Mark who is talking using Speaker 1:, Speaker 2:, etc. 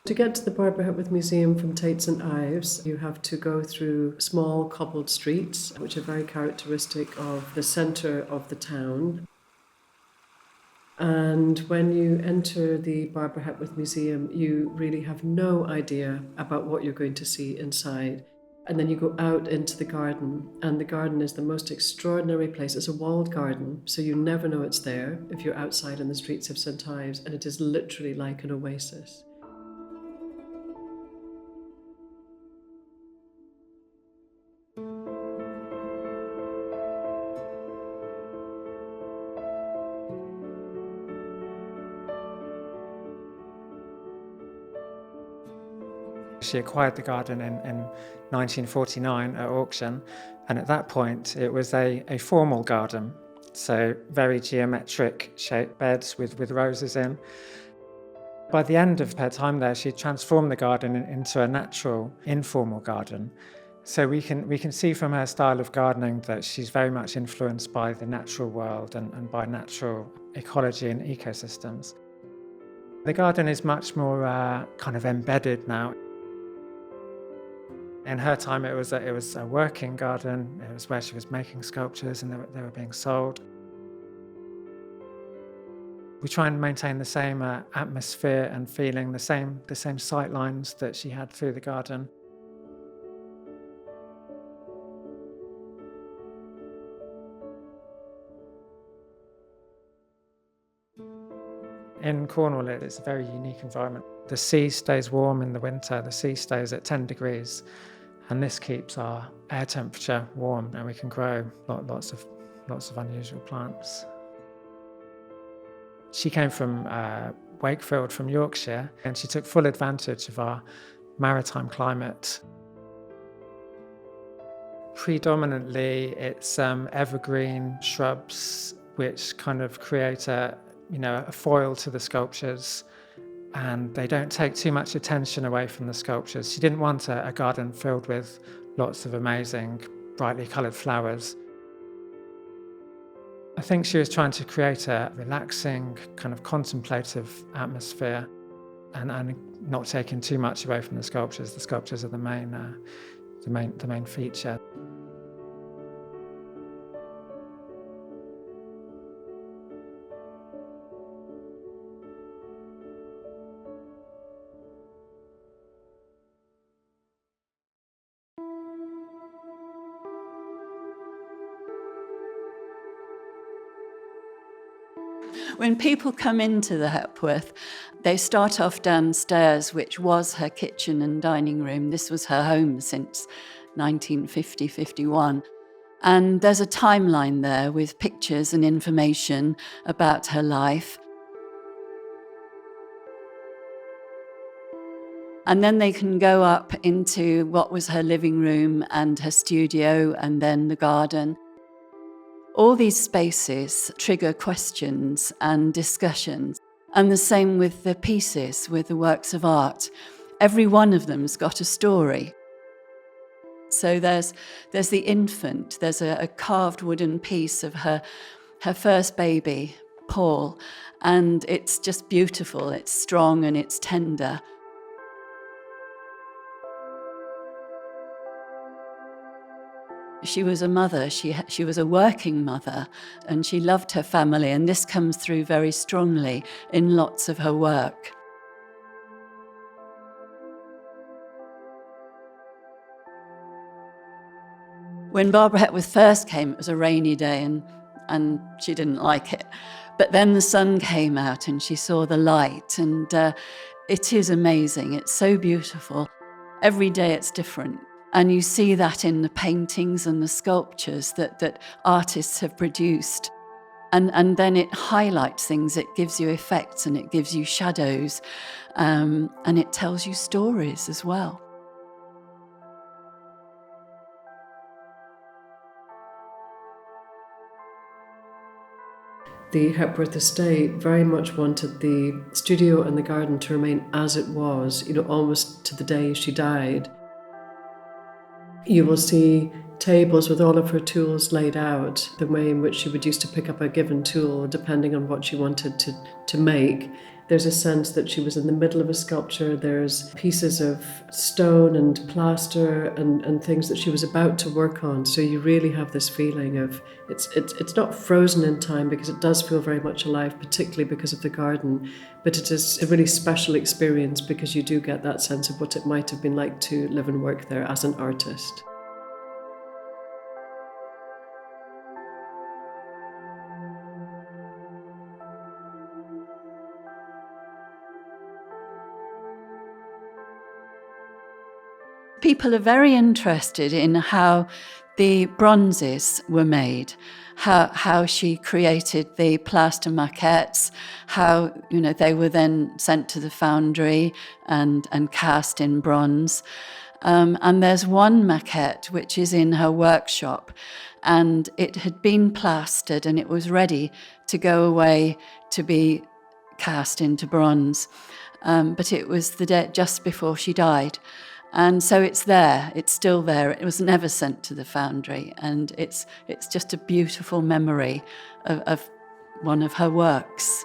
Speaker 1: To get to the Barbara Hepworth Museum from Tate St Ives, you have to go through small cobbled streets, which are very characteristic of the centre of the town. And when you enter the Barbara Hepworth Museum, you really have no idea about what you're going to see inside. And then you go out into the garden, and the garden is the most extraordinary place. It's a walled garden, so you never know it's there if you're outside in the streets of St Ives, and it is literally like an oasis.
Speaker 2: She acquired the garden in 1949 at auction, and at that point it was a formal garden, so very geometric shaped beds with roses in. By the end of her time there, she transformed the garden into a natural, informal garden. So we can see from her style of gardening that she's very much influenced by the natural world and by natural ecology and ecosystems. The garden is much more kind of embedded now. In her time, it was a working garden. It was where she was making sculptures and they were being sold. We try and maintain the same atmosphere and feeling, the same sight lines that she had through the garden. In Cornwall, it's a very unique environment. The sea stays warm in the winter. The sea stays at 10 degrees. And this keeps our air temperature warm, and we can grow lots of unusual plants. She came from Wakefield, from Yorkshire, and she took full advantage of our maritime climate. Predominantly, it's evergreen shrubs which kind of create a foil to the sculptures, and they don't take too much attention away from the sculptures. She didn't want a garden filled with lots of amazing, brightly coloured flowers. I think she was trying to create a relaxing, kind of contemplative atmosphere and not taking too much away from the sculptures. The sculptures are the main feature.
Speaker 3: When people come into the Hepworth, they start off downstairs, which was her kitchen and dining room. This was her home since 1950-51. And there's a timeline there with pictures and information about her life. And then they can go up into what was her living room and her studio and then the garden. All these spaces trigger questions and discussions. And the same with the pieces, with the works of art. Every one of them's got a story. So there's the infant, there's a carved wooden piece of her first baby, Paul, and it's just beautiful, it's strong and it's tender. She was a mother, she was a working mother, and she loved her family, and this comes through very strongly in lots of her work. When Barbara Hepworth first came, it was a rainy day and she didn't like it. But then the sun came out and she saw the light, and it is amazing, it's so beautiful. Every day it's different. And you see that in the paintings and the sculptures that artists have produced. And then it highlights things, it gives you effects and it gives you shadows, and it tells you stories as well.
Speaker 1: The Hepworth estate very much wanted the studio and the garden to remain as it was, almost to the day she died. You will see tables with all of her tools laid out, the way in which she would used to pick up a given tool depending on what she wanted to make. There's a sense that she was in the middle of a sculpture. There's pieces of stone and plaster and things that she was about to work on. So you really have this feeling of it's not frozen in time, because it does feel very much alive, particularly because of the garden. But it is a really special experience, because you do get that sense of what it might have been like to live and work there as an artist.
Speaker 3: People are very interested in how the bronzes were made, how she created the plaster maquettes, how they were then sent to the foundry and cast in bronze. And there's one maquette which is in her workshop, and it had been plastered and it was ready to go away to be cast into bronze. But it was the day just before she died. And so it's there, it's still there. It was never sent to the foundry, and it's just a beautiful memory of one of her works.